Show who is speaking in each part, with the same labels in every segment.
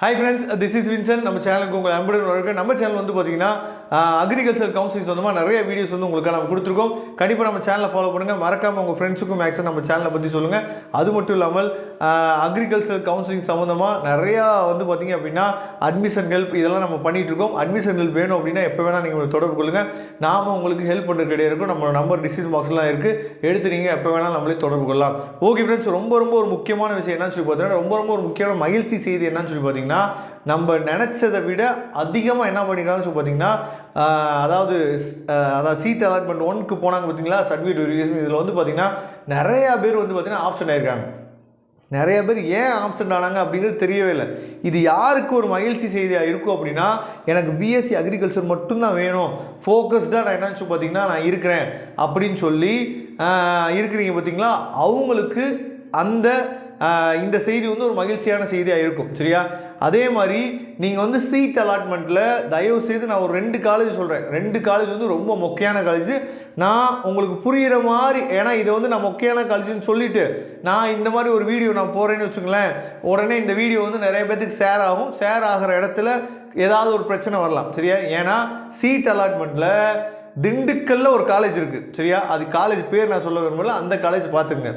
Speaker 1: Hi friends, this is Vincent. நம்ம சேனலுக்கு உங்களை அன்புடன் வரவேற்கிறேன். நம்ம சேனல் வந்து பாத்தீங்கன்னா அக்ரிகல்ச்சர் கவுன்சிலிங் சொந்தமா நிறைய வீடியோஸ் வந்து உங்களுக்கு நாம கொடுத்திருக்கோம். கண்டிப்பா நம்ம சேனலை ஃபாலோ பண்ணுங்க. மறக்காம உங்க ஃப்ரெண்ட்ஸ்க்கும் மேக்ஸிமம் நம்ம சேனலை பத்தி சொல்லுங்க. அது மட்டும் இல்லாமல் அக்ரிகல்ச்சர் கவுன்சிலிங் சம்பந்தமா நிறைய வந்து பாத்தீங்க அப்படினா அட்மிஷன் ஹெல்ப் இதெல்லாம் நம்ம பண்ணிட்டு இருக்கோம். அட்மிஷன் ஹெல்ப் வேணும் அப்படினா எப்ப வேணா நீங்க தொடர்பு கொள்ளுங்க. நாம உங்களுக்கு ஹெல்ப் பண்றது கிடையாது. நம்ம நம்பர் டிஸ்கிரிப்ஷன் பாக்ஸ்ல இருக்கு. எடுத்து நீங்க எப்ப வேணா நம்மளே தொடர்பு கொள்ளலாம். ஓகே फ्रेंड्स, ரொம்ப ஒரு முக்கியமான விஷயம் என்னன்னு சொல்லி பார்த்தீங்கன்னா ரொம்ப ஒரு முக்கியமான மகிழ்ச்சி செய்தி என்னன்னு சொல்லி பார்த்தீங்கன்னா நம்ம நினைச்சதை விட அதிகமாக என்ன பண்ணிக்கிறாங்கன்னு சொல்லி பார்த்தீங்கன்னா அதாவது சீட் அலாட்மெண்ட் 1க்கு போனாங்க பார்த்தீங்களா, சர்டிஃபிகேட் வெரிஃபிகேஷன். இதில் வந்து பார்த்தீங்கன்னா நிறையா பேர் வந்து பார்த்தீங்கன்னா ஆப்ஷன் ஆயிருக்காங்க. நிறைய பேர் ஏன் ஆப்ஷன் ஆனாங்க அப்படிங்கிறது தெரியவே இல்லை. இது யாருக்கு ஒரு மகிழ்ச்சி செய்தியாக இருக்கும் அப்படின்னா, எனக்கு பிஎஸ்சி அக்ரிகல்ச்சர் மட்டும்தான் வேணும், ஃபோக்கஸ்டாக நான் என்னன்னு சொல்லி பார்த்தீங்கன்னா நான் இருக்கிறேன் அப்படின்னு சொல்லி இருக்கிறீங்க பார்த்தீங்களா, அவங்களுக்கு இந்த செய்தி வந்து ஒரு மகிழ்ச்சியான செய்தியாக இருக்கும். சரியா? அதே மாதிரி நீங்கள் வந்து சீட் அலாட்மெண்ட்டில் தயவு செய்து நான் ஒரு 2 காலேஜ் சொல்கிறேன். 2 காலேஜ் வந்து ரொம்ப மொக்கையான காலேஜ். நான் உங்களுக்கு புரிகிற மாதிரி, ஏன்னா இதை வந்து நான் மொக்கையான காலேஜ்னு சொல்லிவிட்டு நான் இந்த மாதிரி ஒரு வீடியோ நான் போகிறேன்னு வச்சுங்களேன், உடனே இந்த வீடியோ வந்து நிறைய பேருக்கு ஷேர் ஆகும். ஷேர் ஆகிற இடத்துல ஏதாவது ஒரு பிரச்சனை வரலாம். சரியா? ஏன்னா சீட் அலாட்மெண்ட்டில் திண்டுக்கல்ல ஒரு காலேஜ் இருக்குது. சரியா? அது காலேஜ் பேர் நான் சொல்ல விரும்பல, அந்த காலேஜ் பார்த்துங்க.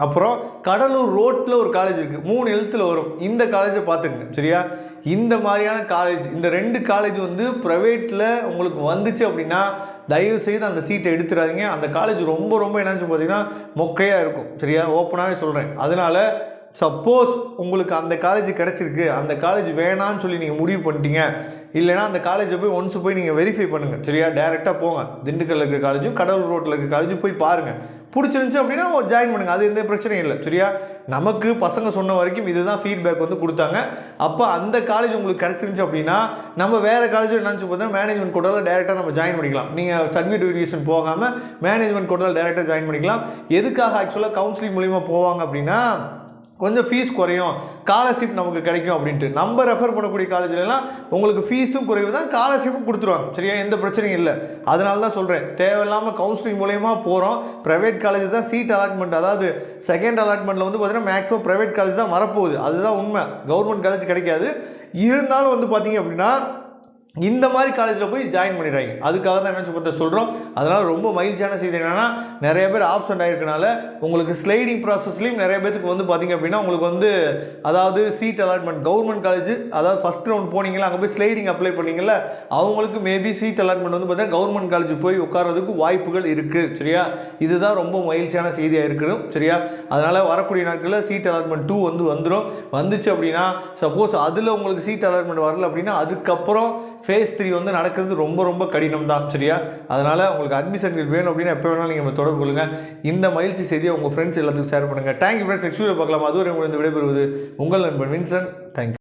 Speaker 1: அப்புறம் கடலூர் ரோட்டில் ஒரு காலேஜ் இருக்குது, 3 எழுத்தில் வரும், இந்த காலேஜை பார்த்துங்க. சரியா? இந்த மாதிரியான காலேஜ், இந்த 2 காலேஜ் வந்து ப்ரைவேட்டில் உங்களுக்கு வந்துச்சு அப்படின்னா தயவு செய்து அந்த சீட்டை எடுத்துடாதீங்க. அந்த காலேஜ் ரொம்ப என்னன்னு பார்த்தீங்கன்னா மொக்கையாக இருக்கும். சரியா? ஓப்பனாகவே சொல்கிறேன். அதனால் சப்போஸ் உங்களுக்கு அந்த காலேஜ் கிடச்சிருக்கு, அந்த காலேஜ் வேணான்னு சொல்லி நீங்கள் முடிவு பண்ணிட்டீங்க, இல்லைனா அந்த காலேஜை போய் ஒன்ஸ் போய் நீங்கள் வெரிஃபை பண்ணுங்கள். சரியா? டேரெக்டாக போங்க, திண்டுக்கல்ல இருக்கிற காலேஜும் கடலூர் ரோட்டில் இருக்கிற காலேஜும் போய் பாருங்கள். பிடிச்சிருந்துச்சு அப்படின்னா ஜாயின் பண்ணுங்கள், அது எந்த பிரச்சனையும் இல்லை. சரியா? நமக்கு பசங்க சொன்ன வரைக்கும் இதுதான் ஃபீட்பேக் வந்து கொடுத்தாங்க. அப்போ அந்த காலேஜ் உங்களுக்கு கிடச்சிருந்துச்சு அப்படின்னா நம்ம வேறு காலேஜ் என்னன்னு பார்த்தீங்கன்னா மேனேஜ்மெண்ட் கோட்டாவில் டேரெக்டாக நம்ம ஜாயின் பண்ணிக்கலாம். நீங்கள் சர்டிஃபிகேட் வெரிஃபிகேஷன் போகாமல் மேனேஜ்மெண்ட் கோட்டாவில் டேரெக்டாக ஜாயின் பண்ணிக்கலாம். எதுக்காக ஆக்சுவலாக கவுன்சிலிங் மூலிமா போவாங்க அப்படின்னா கொஞ்சம் ஃபீஸ் குறையும், ஸ்காலர்ஷிப் நமக்கு கிடைக்கும் அப்படின்ட்டு. நம்ம ரெஃபர் பண்ணக்கூடிய காலேஜ்லாம் உங்களுக்கு ஃபீஸும் குறைவு தான், ஸ்காலர்ஷிப்பும் கொடுத்துருவாங்க. சரியா? எந்த பிரச்சனையும் இல்லை. அதனால தான் சொல்கிறேன், தேவையில்லாமல் கவுன்சிலிங் மூலயமா போகிறோம். ப்ரைவேட் காலேஜ் தான் சீட் அலாட்மெண்ட், அதாவது செகண்ட் அலாட்மெண்ட்டில் வந்து பார்த்தீங்கன்னா மேக்ஸிமம் ப்ரைவேட் காலேஜ் தான் வரப்போகுது. அதுதான் உண்மை. கவர்மெண்ட் காலேஜ் கிடைக்காது. இருந்தாலும் வந்து பார்த்தீங்க அப்படின்னா இந்த மாதிரி காலேஜில் போய் ஜாயின் பண்ணிடுறாங்க. அதுக்காக தான் என்ன சொல்லி சொல்கிறோம். அதனால் ரொம்ப மகிழ்ச்சியான செய்தி என்னென்னா, நிறைய பேர் ஆப்ஷன் ஆகிருக்கனால உங்களுக்கு ஸ்லைடிங் ப்ராசஸ்லையும் நிறைய பேருக்கு வந்து பார்த்திங்க அப்படின்னா உங்களுக்கு வந்து அதாவது சீட் அலாட்மெண்ட் கவர்மெண்ட் காலேஜ், அதாவது ஃபஸ்ட் ரவுண்ட் போனீங்களா, அங்கே போய் ஸ்லைடிங் அப்ளை பண்ணிங்கல்ல, அவங்களுக்கு மேபி சீட் அலாட்மெண்ட் வந்து பார்த்தீங்கன்னா கவர்மெண்ட் காலேஜ் போய் உட்கார்றதுக்கு வாய்ப்புகள் இருக்குது. சரியா? இதுதான் ரொம்ப மகிழ்ச்சியான செய்தியாக இருக்கணும். சரியா? அதனால் வரக்கூடிய நாட்களில் சீட் அலாட்மெண்ட் 2 வந்துச்சு அப்படின்னா, சப்போஸ் அதில் உங்களுக்கு சீட் அலாட்மெண்ட் வரல அப்படின்னா அதுக்கப்புறம் ஃபேஸ் 3 வந்து நடக்கிறது ரொம்ப கடினம் தான். சரியா? அதனால் உங்களுக்கு அட்மிஷன் வேணும் அப்படின்னா எப்போ வேணாலும் நீங்கள் தொடர்பு கொள்ளுங்கள். இந்த மகிழ்ச்சி செய்தியை உங்கள் ஃப்ரெண்ட்ஸ் எல்லாத்துக்கும் ஷேர் பண்ணுங்கள். Thank you friends. நெக்ஸ்ட் வீடியோ பார்க்கலாம். அதுவரை உங்களுக்கு விடைபெறுவது உங்கள் நண்பன் வின்சென்ட். தேங்க்யூ.